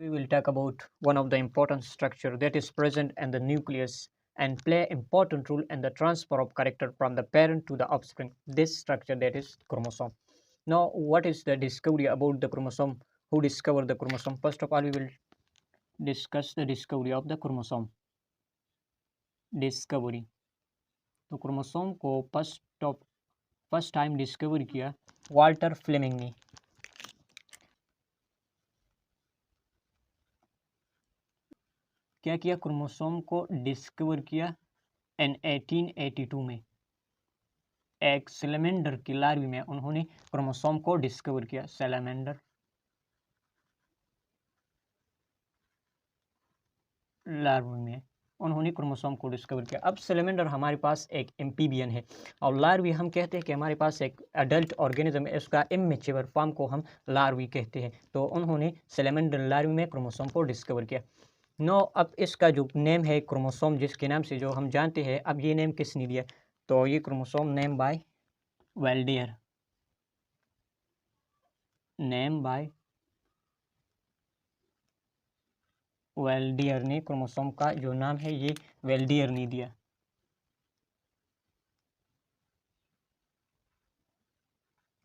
We will talk about one of the important structure that is present in the nucleus and play important role in the transfer of character from the parent to the offspring. This structure that is chromosome. Now, what is the discovery about the chromosome? Who discovered the chromosome? First of all, we will discuss the discovery of the chromosome. Discovery तो chromosome को first time discover किया Walter Fleming ने। क्या किया? Chromosome को discover किया इन 1882 में। एक सैलमेंडर की लार्वी में उन्होंने क्रोमोसोम को डिस्कवर किया। सैलमेंडर लार्वी में उन्होंने क्रोमोसोम को डिस्कवर किया। अब सैलमेंडर हमारे पास एक एम्फीबियन है और लार्वी हम कहते हैं कि हमारे पास एक अडल्ट ऑर्गेनिज्म है, उसका इमेच्योर फॉर्म को हम लार्वी कहते हैं। तो उन्होंने सैलमेंडर लार्वी में क्रोमोसोम को डिस्कवर किया। नो, अब इसका जो नेम है क्रोमोसोम, जिसके नाम से जो हम जानते हैं, अब ये नेम किसने दिया? तो ये chromosome name by Waldeyer, name by Waldeyer ने क्रोमोसोम का जो नाम है ये वेल्डियर ने दिया।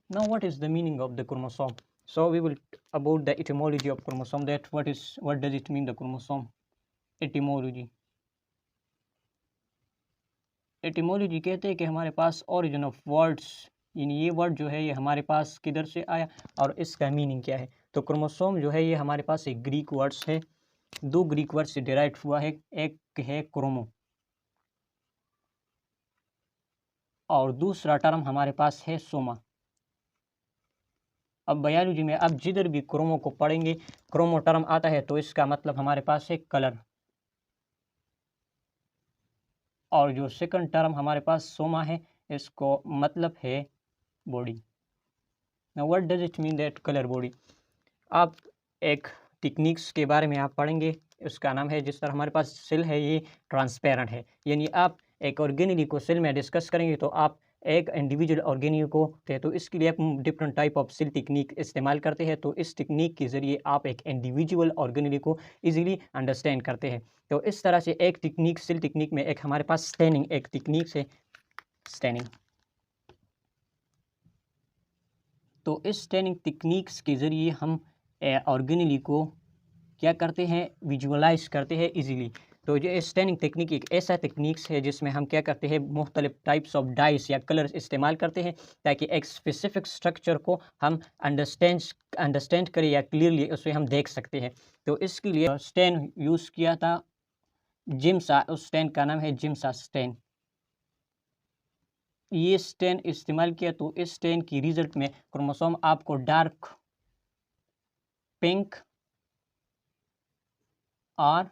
Now what is the meaning of the chromosome? So we will about the etymology of chromosome, that what does it mean, the chromosome? Etymology कहते हैं कि हमारे पास origin of words, यानी ये वर्ड जो है ये हमारे पास किधर से आया और इसका मीनिंग क्या है। तो क्रोमोसोम जो है ये हमारे पास एक ग्रीक वर्ड्स है, दो ग्रीक वर्ड से डिराइव हुआ है। एक है क्रोमो और दूसरा टर्म हमारे पास है सोमा। अब बायोलॉजी में अब जिधर भी क्रोमो को पढ़ेंगे, क्रोमो टर्म आता है तो इसका मतलब हमारे पास है कलर, और जो सेकंड टर्म हमारे पास सोमा है इसको मतलब है body. Now what does it mean that colour body? आप एक टेक्निक्स के बारे में आप पढ़ेंगे, उसका नाम है, जिस तरह हमारे पास सेल है ये ट्रांसपेरेंट है, यानी आप एक ऑर्गेनिली को सेल में डिस्कस करेंगे तो आप एक इंडिविजुअल ऑर्गेनिल को थे तो इसके लिए आप different type of cell technique इस्तेमाल करते हैं। तो इस टेक्निक के ज़रिए आप एक इंडिविजुअल ऑर्गेनिल को इजीली अंडरस्टैंड करते हैं। तो इस तरह से एक टेक्निक सेल टेक्निक में एक हमारे पास स्टैनिंग एक टेक्निक है, स्टैनिंग। तो इस स्टैनिंग टेक्निक्स के ज़रिए हम ऑर्गेनिली को क्या करते हैं, विजुअलाइज करते हैं इजीली। तो ये स्टैनिंग टेक्निक एक ऐसा टेक्निक्स है जिसमें हम क्या करते हैं, मुख्तलिफ टाइप्स ऑफ डाइस या कलर्स इस्तेमाल करते हैं ताकि एक स्पेसिफिक स्ट्रक्चर को हम अंडरस्टैंड करें या क्लियरली उसे हम देख सकते हैं। तो इसके लिए स्टैन यूज़ किया था जिम्सा, उस स्टैन का नाम है जिम्सा स्टैन। ये स्टैन इस्तेमाल किया तो इस स्टैन की रिजल्ट में क्रोमोसोम आपको डार्क पिंक और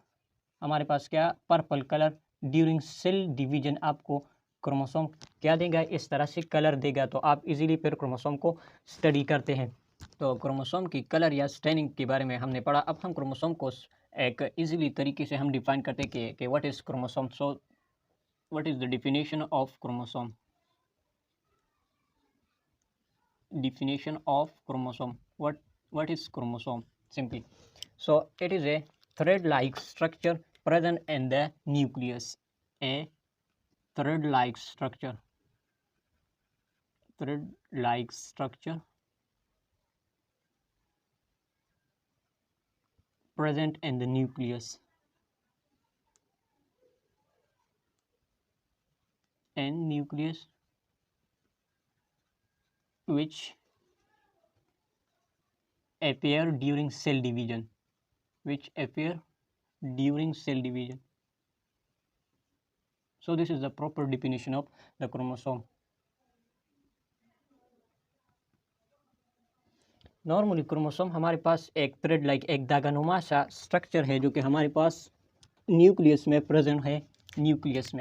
हमारे पास क्या purple colour during cell division आपको क्रोमोसोम क्या देगा, इस तरह से कलर देगा। तो आप इजीली फिर क्रोमोसोम को स्टडी करते हैं। तो क्रोमोसोम की कलर या स्टैनिंग के बारे में हमने पढ़ा। अब हम क्रोमोसोम को एक इजीली तरीके से हम डिफाइन करते हैं कि what is chromosome. So what is the definition of chromosome? Definition of chromosome. What is chromosome? Simply, so it is a thread-like structure present in the nucleus. A thread-like structure. Thread-like structure present in the nucleus. And nucleus which appear during cell division. Which appear during cell division. So this is the proper definition of the chromosome. Normally chromosome हमारे पास एक thread like एक दागानुमा सा structure है जो कि हमारे पास nucleus में present है। न्यूक्लियस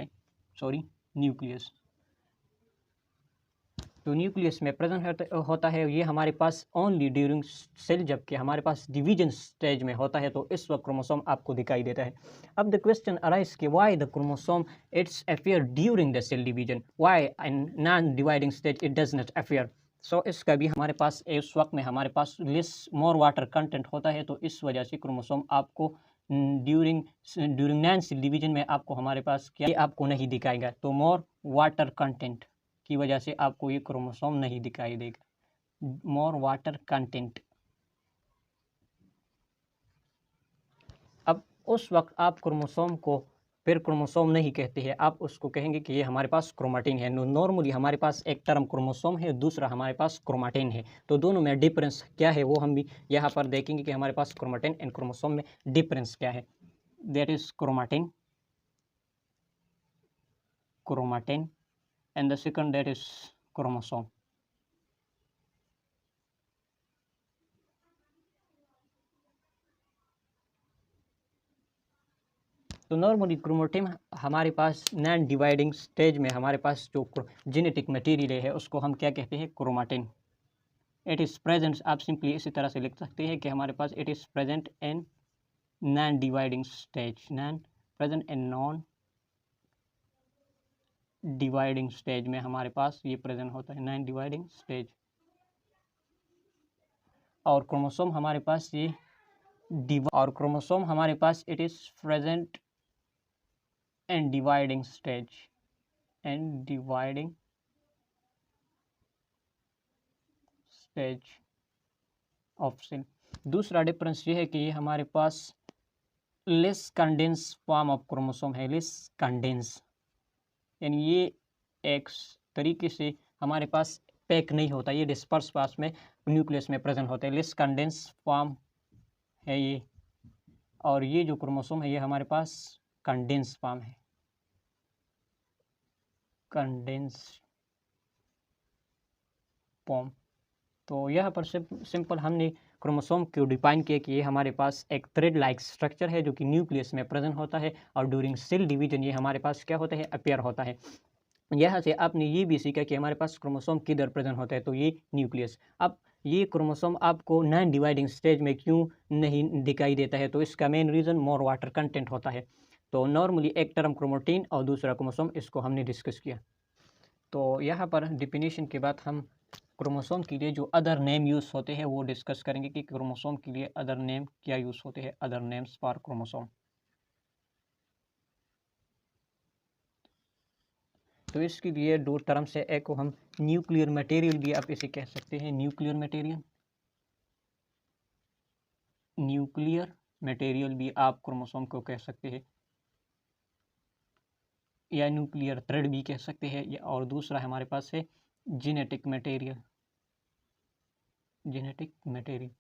तो न्यूक्लियस में प्रेजेंट होता है। ये हमारे पास ओनली ड्यूरिंग सेल, जबकि हमारे पास डिवीजन स्टेज में होता है, तो इस वक्त क्रोमोसोम आपको दिखाई देता है। अब द क्वेश्चन अराइज कि why the chromosome it's appear during the cell division, why in non dividing stage it does not appear. So इसका भी हमारे पास उस वक्त में हमारे पास मोर वाटर कंटेंट होता है, तो इस वजह से क्रोमोसोम आपको ड्यूरिंग ड्यूरिंग नैन सेल डिवीजन में आपको हमारे पास क्या आपको नहीं दिखाएगा। तो मोर वाटर कंटेंट की वजह से आपको ये क्रोमोसोम नहीं दिखाई देगा। More water content. अब उस वक्त आप क्रोमोसोम को फिर क्रोमोसोम नहीं कहते हैं, आप उसको कहेंगे कि ये हमारे पास क्रोमाटिन है। नॉर्मली हमारे पास एक टर्म क्रोमोसोम है, दूसरा हमारे पास क्रोमाटिन है। तो दोनों में डिफरेंस क्या है वो हम भी यहाँ पर देखेंगे कि हमारे पास क्रोमाटिन एंड क्रोमोसोम में डिफरेंस क्या है। That is chromatin and the second that is chromosome. तो नॉर्मली क्रोमोटिन हमारे पास नॉन डिवाइडिंग स्टेज में हमारे पास जो जेनेटिक मटेरियल है उसको हम क्या कहते हैं, क्रोमाटिन। इट इज़ प्रेजेंट, आप सिंपली इसी तरह से लिख सकते हैं कि हमारे पास it is present in non dividing stage, non present in non dividing stage में हमारे पास ये प्रेजेंट होता है, नॉन डिवाइडिंग स्टेज। और क्रोमोसोम हमारे पास ये और क्रोमोसोम हमारे पास it is present in dividing stage, and dividing stage of cell. दूसरा डिफरेंस ये है कि ये हमारे पास less condense form of chromosome है, लेस कंडेंस, यानी ये एक तरीके से हमारे पास पैक नहीं होता, ये डिस्पर्स पास में न्यूक्लियस में प्रेजेंट होता है, लेस कंडेंस फॉर्म है ये। और ये जो क्रोमोसोम है ये हमारे पास कंडेंस फॉर्म है, कंडेंस फॉर्म। तो यहाँ पर सिंपल हमने क्रोमोसोम को डिफाइन किया कि ये हमारे पास एक थ्रेड लाइक स्ट्रक्चर है जो कि न्यूक्लियस में प्रेजेंट होता है, और ड्यूरिंग सेल डिवीजन ये हमारे पास क्या होता है, अपीयर होता है। यहाँ से आपने ये भी सीखा कि हमारे पास क्रोमोसोम किधर प्रेजेंट होता है, तो ये न्यूक्लियस। अब ये क्रोमोसोम आपको नॉन डिवाइडिंग स्टेज में क्यों नहीं दिखाई देता है, तो इसका main reason more water content होता है। तो नॉर्मली एक टर्म क्रोमोटीन और दूसरा क्रोमोसोम, इसको हमने डिस्कस किया। तो यहाँ पर डिफिनीशन के बाद हम क्रोमोसोम के लिए जो अदर नेम यूज़ होते हैं वो डिस्कस करेंगे कि क्रोमोसोम के लिए अदर नेम क्या यूज़ होते हैं, अदर नेम्स फॉर क्रोमोसोम। तो इसके लिए दो टर्म्स है, एक को हम न्यूक्लियर मटेरियल भी आप इसे कह सकते हैं, न्यूक्लियर मटेरियल, न्यूक्लियर मटेरियल भी आप क्रोमोसोम को कह सकते हैं, या न्यूक्लियर थ्रेड भी कह सकते हैं, या और दूसरा हमारे पास है जेनेटिक मटेरियल, जेनेटिक मटेरियल।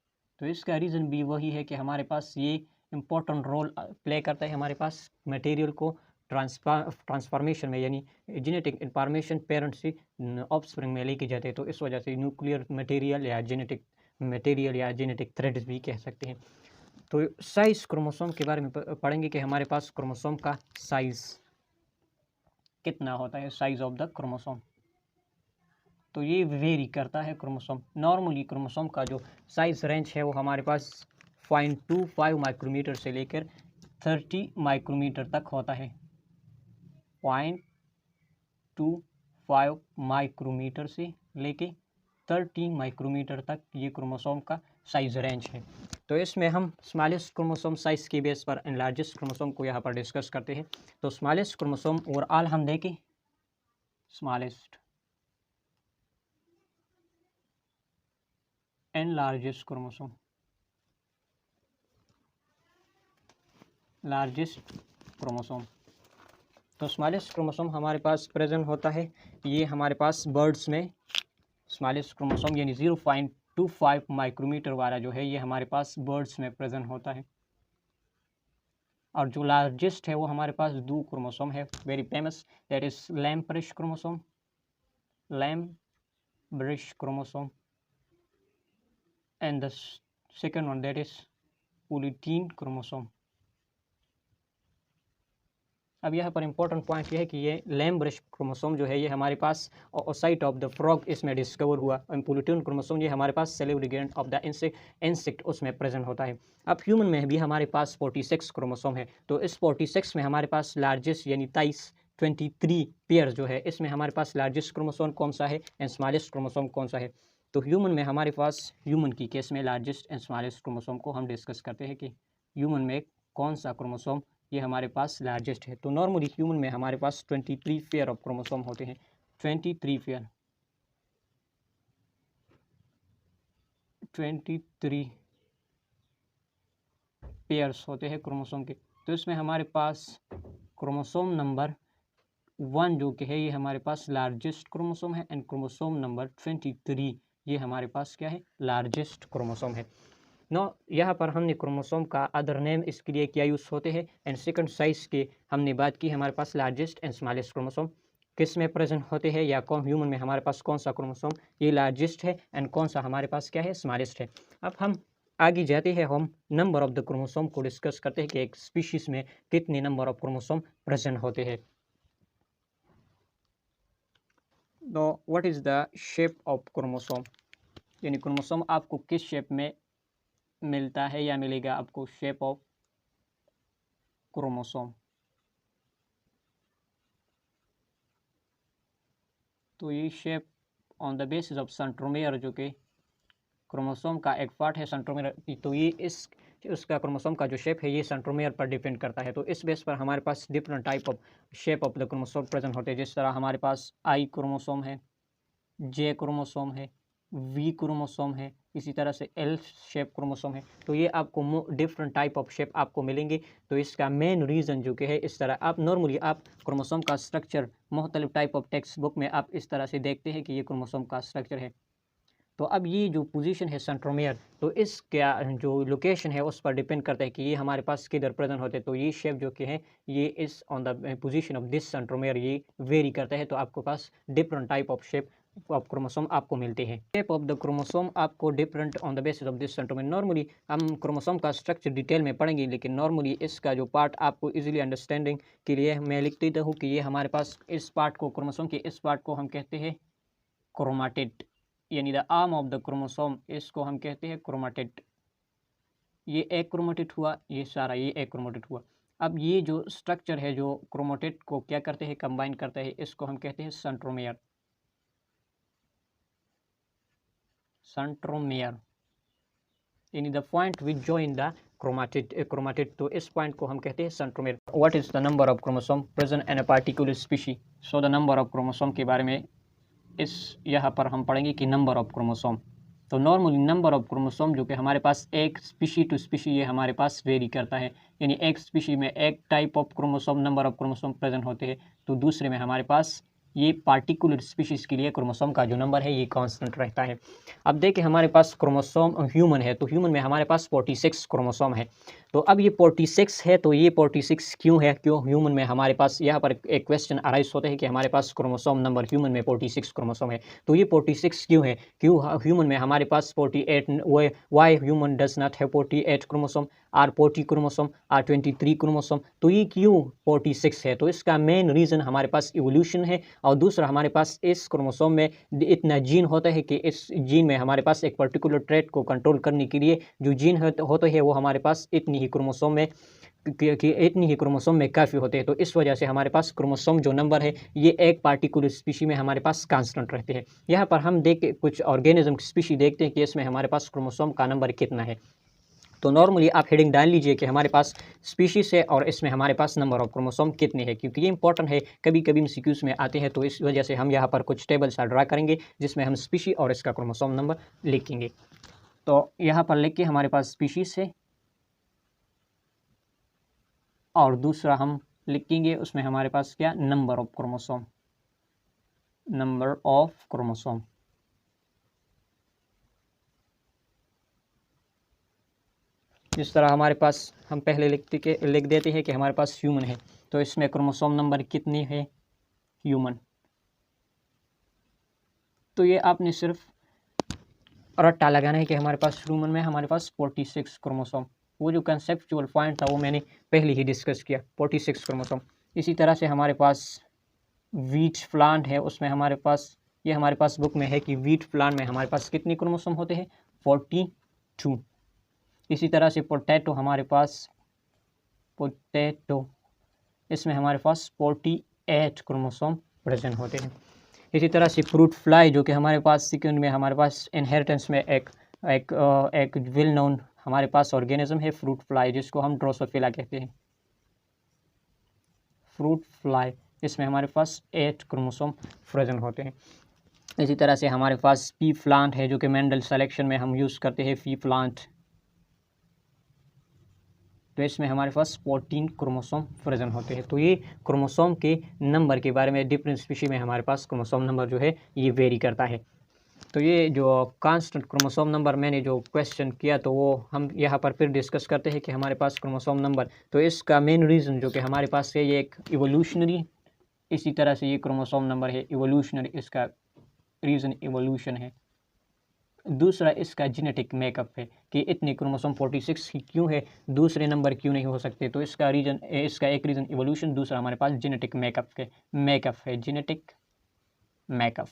तो इसका रीज़न भी वही है कि हमारे पास ये इम्पोर्टेंट रोल प्ले करता है हमारे पास मटेरियल को ट्रांसफॉर्मेशन में, यानी जेनेटिक इंफॉर्मेशन पेरेंट से ऑफस्प्रिंग में लेके जाते हैं। तो इस वजह से न्यूक्लियर मटेरियल या जेनेटिक मटेरियल या जेनेटिक थ्रेड्स भी कह सकते हैं। तो साइज क्रोमोसोम के बारे में पढ़ेंगे कि हमारे पास क्रोमोसोम का साइज़ कितना होता है, साइज ऑफ द क्रोमोसोम। तो ये वेरी करता है क्रोमोसोम। नॉर्मली क्रोमोसोम का जो साइज रेंज है वो हमारे पास 0.25 माइक्रोमीटर से लेकर 30 माइक्रोमीटर तक होता है, 0.25 माइक्रोमीटर से लेके 30 माइक्रोमीटर तक ये क्रोमोसोम का साइज रेंज है। तो इसमें हम स्मॉलेस्ट क्रोमोसोम साइज के बेस पर एंड लार्जेस्ट क्रोमोसोम को यहाँ पर डिस्कस करते हैं। तो स्मॉलेस्ट क्रोमोसोम ओवरऑल हम देखें, smallest and largest chromosome, largest chromosome. तो स्मॉलेस्ट क्रोमोसोम हमारे पास प्रेजेंट होता है, ये हमारे पास बर्ड्स में स्मॉलेस्ट क्रोमोसोम यानी 0.25 माइक्रोमीटर वाला जो है ये हमारे पास बर्ड्स में प्रेजेंट होता है। और जो लार्जेस्ट है वो हमारे पास दो क्रोमोसोम है, very famous, that is lampbrush chromosome, lampbrush chromosome, and the second one that is polytene chromosome. अब यहाँ पर इंपॉर्टेंट पॉइंट ये है कि ये लैम्ब्रिश क्रोमोसोम जो है ये हमारे पास ओसाइट ऑफ द फ्रॉग इसमें डिस्कवर हुआ, और पोलीटीन क्रोमोसोम ये हमारे पास cellular ligand of the insect उसमें प्रेजेंट होता है। अब ह्यूमन में भी हमारे पास 46 क्रोमोसोम है। तो इस 46 में हमारे पास लार्जेस्ट यानी 23 पेयर जो है, इसमें हमारे पास लार्जेस्ट क्रोमोसोम कौन सा है एंड स्मॉलेस्ट क्रोमोसोम कौन सा है। तो ह्यूमन में हमारे पास, ह्यूमन की केस में लार्जेस्ट एंड स्मॉलेस्ट क्रोमोसोम को हम डिस्कस करते हैं कि ह्यूमन में कौन सा क्रोमोसोम ये हमारे पास लार्जेस्ट है। तो नॉर्मली ह्यूमन में हमारे पास 23 पेयर ऑफ क्रोमोसोम होते हैं, 23 पेयर्स होते हैं क्रोमोसोम के। तो इसमें हमारे पास क्रोमोसोम नंबर 1 जो कि है ये हमारे पास लार्जेस्ट क्रोमोसोम है, एंड क्रोमोसोम नंबर 23 ये हमारे पास क्या है, लार्जेस्ट क्रोमोसोम है। नो, यहाँ पर हमने क्रोमोसोम का अदर नेम इसके लिए क्या यूज़ होते हैं, एंड सेकंड साइज के हमने बात की हमारे पास लार्जेस्ट एंड स्मॉलेस्ट क्रोमोसोम किस में प्रेजेंट होते हैं, या कौन ह्यूमन में हमारे पास कौन सा क्रोमोसोम ये लार्जेस्ट है एंड कौन सा हमारे पास क्या है, स्मॉलेस्ट है। अब हम आगे जाते हैं, हम नंबर ऑफ द क्रोमोसोम को डिस्कस करते हैं कि एक स्पीशीज में कितने नंबर ऑफ क्रोमोसोम प्रेजेंट होते हैं। तो what is the shape of chromosome, यानी क्रोमोसोम आपको किस शेप में मिलता है या मिलेगा आपको, शेप ऑफ क्रोमोसोम। तो ये shape on the basis of centromere जो कि क्रोमोसोम का एक पार्ट है सेंट्रोमियर, तो ये उसका क्रोमोसोम का जो शेप है ये सेंट्रोमियर पर डिपेंड करता है। तो इस बेस पर हमारे पास different type of shape of the chromosome present होते हैं। जिस तरह हमारे पास आई क्रोमोसोम है, जे क्रोमोसोम है, वी क्रोमोसोम है, इसी तरह से एल शेप क्रोमोसोम है। तो ये आपको डिफरेंट टाइप ऑफ शेप आपको मिलेंगे। तो इसका मेन रीज़न जो कि है, इस तरह आप नॉर्मली आप क्रोमोसोम का स्ट्रक्चर मुख्तलिफ टाइप ऑफ टेक्स्ट बुक में आप इस तरह से देखते हैं कि ये क्रोमोसोम का स्ट्रक्चर है। तो अब ये जो पोजीशन है सेंट्रोमियर, तो इसका जो लोकेशन है उस पर डिपेंड करता है कि ये हमारे पास किधर प्रेजेंट होते हैं। तो ये शेप जो कि है ये इस on the position of this centromere ये वेरी करता है। तो आपके पास different type of shape of chromosome आपको मिलते हैं। शेप ऑफ द क्रोमोसोम आपको different on the basis of this centromere. Normally हम क्रोमोसोम का स्ट्रक्चर डिटेल में पढ़ेंगे, लेकिन नॉर्मली इसका जो पार्ट आपको इजीली अंडरस्टैंडिंग के लिए मैं लिख देता हूँ कि ये हमारे पास इस पार्ट को, क्रोमोसोम के इस पार्ट को हम कहते हैं क्रोमाटिड, यानी the arm of the chromosome, इसको हम कहते हैं क्रोमाटिड। ये एक क्रोमाटिड हुआ, ये सारा ये एक क्रोमाटिड हुआ। अब ये जो स्ट्रक्चर है जो क्रोमाटिड को क्या करते हैं, कंबाइन करते हैं, इसको हम कहते हैं सेंट्रोमियर। सेंट्रोमियर यानी the point which join the chromatid, तो इस पॉइंट को हम कहते हैं centromere. What is the number of chromosome present in a particular species. So the number of chromosome के बारे में इस यहाँ पर हम पढ़ेंगे कि नंबर ऑफ क्रोमोसोम। तो नॉर्मली नंबर ऑफ क्रोमोसोम जो कि हमारे पास एक स्पीशी टू स्पीशी ये हमारे पास वेरी करता है, यानी एक स्पीशी में एक type of chromosome number of chromosome present होते हैं, तो दूसरे में हमारे पास ये पार्टिकुलर स्पीशीज़ के लिए क्रोमोसोम का जो नंबर है ये कांस्टेंट रहता है। अब देखिए हमारे पास क्रोमोसोम ह्यूमन है, तो ह्यूमन में हमारे पास 46 क्रोमोसोम है। तो अब ये 46 है, तो ये 46 क्यों है, क्यों ह्यूमन में हमारे पास, यहाँ पर एक क्वेश्चन अराइज होता है कि हमारे पास क्रोमोसोम नंबर ह्यूमन में 46 क्रोमोसोम है, तो ये 46 क्यों है, क्यों ह्यूमन में हमारे पास 48, why human does not have 48 chromosome, or 40 chromosome, or 23 chromosome, तो ये क्यों 46 है। तो इसका मेन रीज़न हमारे पास इवोल्यूशन है, और दूसरा हमारे पास इस क्रोमोसोम में इतना जीन होता है कि इस जीन में हमारे पास एक पर्टिकुलर ट्रेट को कंट्रोल करने के लिए जो जीन होते हैं वो हमारे पास इतनी ही क्रोमोसोम में काफ़ी होते हैं। तो इस वजह से हमारे पास क्रोमोसोम जो नंबर है ये एक पार्टिकुलर स्पीशी में हमारे पास कांस्टेंट रहते हैं। यहाँ पर हम कुछ ऑर्गेनिज्म स्पीशी देखते हैं कि इसमें हमारे पास क्रोमोसोम का नंबर कितना है। तो नॉर्मली आप हेडिंग डाल लीजिए कि हमारे पास स्पीशीज़ है और इसमें हमारे पास नंबर ऑफ क्रोमोसोम कितने हैं, क्योंकि ये इंपॉर्टेंट है, कभी कभी एमसीक्यूज़ में आते हैं। तो इस वजह से हम यहाँ पर कुछ टेबल्स ड्रा करेंगे जिसमें हम स्पीशी और इसका क्रोमोसोम नंबर लिखेंगे। तो यहाँ पर लिख के हमारे पास स्पीशीज़ है और दूसरा हम लिखेंगे उसमें हमारे पास क्या, number of chromosome, number of chromosome. जिस तरह हमारे पास हम पहले लिख देते हैं कि हमारे पास ह्यूमन है, तो इसमें क्रोमोसोम नंबर कितनी है ह्यूमन। तो ये आपने सिर्फ रट्टा लगाना है कि हमारे पास ह्यूमन में हमारे पास 46 क्रोमोसोम। वो जो कंसेप्चुअल पॉइंट था वो मैंने पहले ही डिस्कस किया, 46 क्रोमोसोम। इसी तरह से हमारे पास वीट प्लांट है, उसमें हमारे पास ये हमारे पास बुक में है कि वीट प्लांट में हमारे पास कितने क्रोमोसोम होते हैं, 42। इसी तरह से पोटैटो हमारे पास, पोटैटो इसमें हमारे पास 48 क्रोमोसोम प्रेजेंट होते हैं। इसी तरह से फ्रूट फ्लाई जो कि हमारे पास सेकंड में हमारे पास इनहेरिटेंस में एक वेल नोन हमारे पास ऑर्गेनिज्म है फ्रूट फ्लाई, जिसको हम ड्रोसोफिला कहते हैं। फ्रूट फ्लाई, इसमें हमारे पास 8 क्रोमोसोम प्रेजेंट होते हैं। इसी तरह से हमारे पास पी प्लांट है जो कि मेंडल सिलेक्शन में हम यूज़ करते हैं पी प्लांट, तो इसमें हमारे पास 14 क्रोमोसोम प्रेजेंट होते हैं। तो ये क्रोमोसोम के नंबर के बारे में डिफरेंट स्पीशीज में हमारे पास क्रोमोसोम नंबर जो है ये वेरी करता है। तो ये जो कांस्टेंट क्रोमोसोम नंबर मैंने जो क्वेश्चन किया तो वो हम यहाँ पर फिर डिस्कस करते हैं कि हमारे पास क्रोमोसोम नंबर, तो इसका मेन रीज़न जो कि हमारे पास है ये एक इवोल्यूशनरी, इसी तरह से ये क्रोमोसोम नंबर है इवोल्यूशनरी, इसका रीज़न इवोल्यूशन है। दूसरा इसका जेनेटिक मेकअप है कि इतने क्रोमोसोम 46 ही क्यों है, दूसरे नंबर क्यों नहीं हो सकते, तो इसका एक रीज़न इवोल्यूशन, दूसरा हमारे पास जेनेटिक मेकअप है जेनेटिक मेकअप,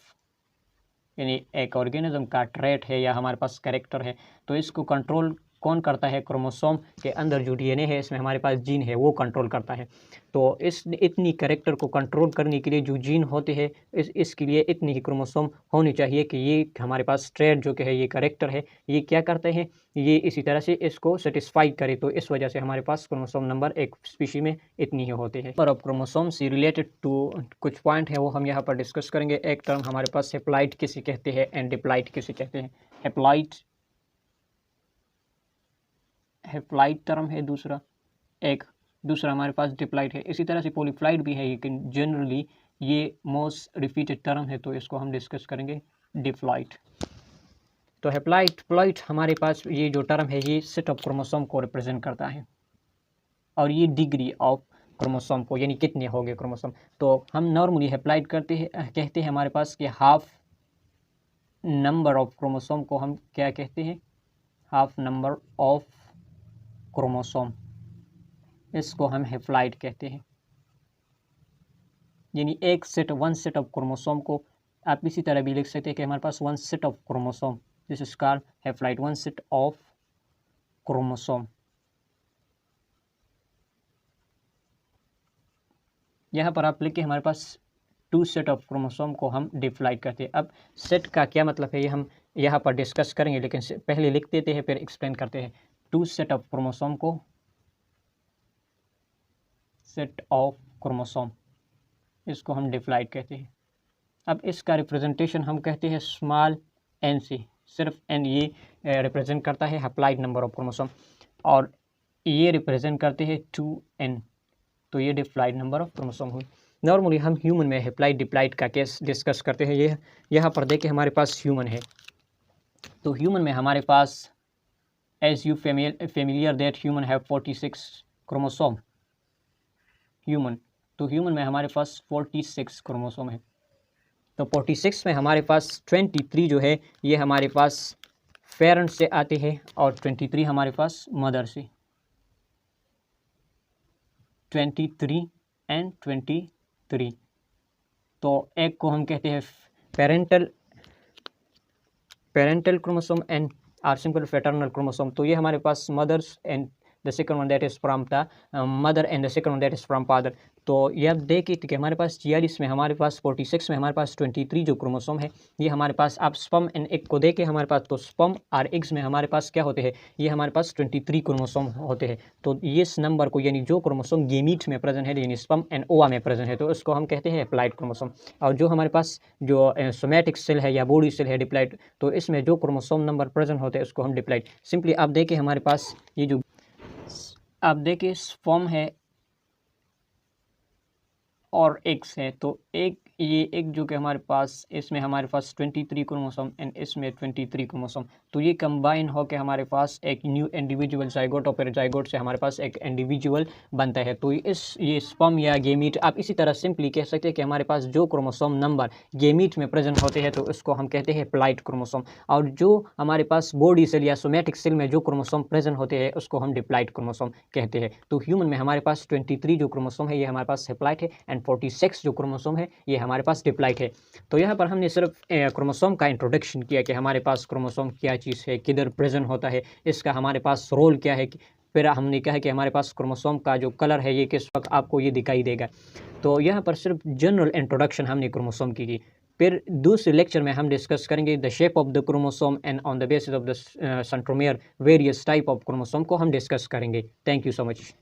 यानी एक ऑर्गेनिज्म का ट्रेट है या हमारे पास कैरेक्टर है, तो इसको कंट्रोल कौन करता है, क्रोमोसोम के अंदर जो डीएनए है इसमें हमारे पास जीन है वो कंट्रोल करता है। तो इतनी कैरेक्टर को कंट्रोल करने के लिए जो जीन होते हैं इसके लिए इतनी ही क्रोमोसोम होनी चाहिए कि ये हमारे पास ट्रेट जो कि है ये कैरेक्टर है ये क्या करते हैं, ये इसी तरह से इसको सेटिस्फाई करे। तो इस वजह से हमारे पास क्रोमोसोम नंबर एक स्पीशी में इतनी ही होते हैं। नंबर ऑफ क्रोमोसोम से रिलेटेड टू कुछ पॉइंट है वो हम यहाँ पर डिस्कस करेंगे। एक टर्म हमारे पास हेप्लॉइड किसे कहते हैं एंड डिप्लॉइड किसे कहते हैं। हेप्लॉइड टर्म है दूसरा हमारे पास डिप्लॉइड है। इसी तरह से पॉलीप्लॉइड भी है, लेकिन जनरली ये मोस्ट रिपीटेड टर्म है तो इसको हम डिस्कस करेंगे डिप्लॉइड। तो हेप्लॉइड हमारे पास ये जो टर्म है ये सेट ऑफ क्रोमोसोम को रिप्रेजेंट करता है और ये डिग्री ऑफ क्रोमोसोम को, यानी कितने हो गए क्रोमोसोम। तो हम नॉर्मली हेप्लॉइड कहते हैं हमारे पास कि हाफ नंबर ऑफ क्रोमोसोम को हम क्या कहते हैं, हाफ नंबर ऑफ क्रोमोसोम, इसको हम हेप्लॉइड कहते हैं। यानी वन सेट ऑफ क्रोमोसोम को आप इसी तरह भी लिख सकते हैं कि हमारे पास one set of chromosome, this is called haploid, one set of chromosome. यहाँ पर आप लिखिए हमारे पास 2 सेट ऑफ क्रोमोसोम को हम डिप्लॉइड करते हैं। अब सेट का क्या मतलब है ये हम यहाँ पर डिस्कस करेंगे, लेकिन पहले लिख देते हैं फिर एक्सप्लेन करते हैं। 2 सेट ऑफ क्रोमोसोम को सेट ऑफ क्रोमोसोम इसको हम डिप्लॉइड कहते हैं। अब इसका रिप्रेजेंटेशन हम कहते हैं स्मॉल एन से, सिर्फ एन ये रिप्रेजेंट करता है हेप्लॉइड नंबर ऑफ क्रोमोसोम और ये रिप्रेजेंट करते हैं 2n, तो ये डिप्लॉइड नंबर ऑफ क्रोमोसोम हुई। नॉर्मली हम ह्यूमन में हेप्लॉइड डिप्लॉइड का केस डिस्कस करते हैं। ये यहाँ पर देखें हमारे पास ह्यूमन है, तो ह्यूमन में हमारे पास as you familiar that human have 46 chromosome human, तो ह्यूमन में हमारे पास 46 क्रोमोसोम है। तो 46 में हमारे पास 23 जो है ये हमारे पास पेरेंट्स से आते हैं और 23 हमारे पास मदर से, 23 एंड 23। तो एक को हम कहते हैं parental chromosome and are simple paternal chromosome. तो ये हमारे पास mothers and the second one that is from the mother and the second one that is from father. तो ये आप देखिए कि हमारे पास 46 में हमारे पास 46 में हमारे पास 23 जो क्रोमोसोम है ये हमारे पास, आप स्पर्म एंड एग को देखें हमारे पास, तो स्पर्म और एग्स में हमारे पास क्या होते हैं, ये हमारे पास 23 क्रोमोसोम होते हैं। तो इस नंबर को यानी जो क्रोमोसोम गेमीट में प्रेजेंट है यानी स्पर्म एंड ओवा में प्रेजेंट है तो उसको हम कहते हैं हेप्लॉइड क्रोमोसोम। और जो हमारे पास जो सोमैटिक सेल है या बॉडी सेल है डिप्लॉइड, तो इसमें जो क्रोमोसोम नंबर प्रेजेंट होते हैं उसको हम डिप्लॉइड। सिंपली आप देखें हमारे पास ये जो आप देखिए स्पर्म है और एग्स है, तो ये एक जो कि हमारे पास इसमें हमारे पास 23 क्रोमोसोम एंड इसमें 23 क्रोमोसोम, तो ये कंबाइन होकर हमारे पास एक न्यू इंडिविजुअल जाइगोट और फिर जाइगोट से हमारे पास एक इंडिविजुअल बनता है। तो ये स्पर्म या गेमीट, आप इसी तरह सिंपली कह सकते हैं कि हमारे पास जो क्रोमोसोम नंबर गेमीट में प्रेजेंट होते हैं तो उसको हम कहते हैं हेप्लॉइड क्रोमोसोम, और जो हमारे पास बॉडी सेल या सोमैटिक सेल में जो क्रोमोसोम प्रेजेंट होते हैं उसको हम डिप्लॉइड क्रोमोसोम कहते हैं। तो ह्यूमन में हमारे पास 23 जो क्रोमोसोम है ये हमारे पास हेप्लॉइड है एंड 46 जो क्रोमोसोम है ये हमारे पास डिप्लॉइड है। तो यहाँ पर हमने सिर्फ क्रोमोसोम का इंट्रोडक्शन किया कि हमारे पास क्रोमोसोम क्या चीज़ है, किधर प्रेजेंट होता है, इसका हमारे पास रोल क्या है। फिर हमने कहा कि हमारे पास क्रोमोसोम का जो कलर है ये किस वक्त आपको ये दिखाई देगा। तो यहाँ पर सिर्फ जनरल इंट्रोडक्शन हमने क्रोमोसोम की। फिर दूसरे लेक्चर में हम डिस्कस करेंगे the shape of the chromosome and on the basis of the centromere various type of chromosome को हम डिस्कस करेंगे। Thank you so much.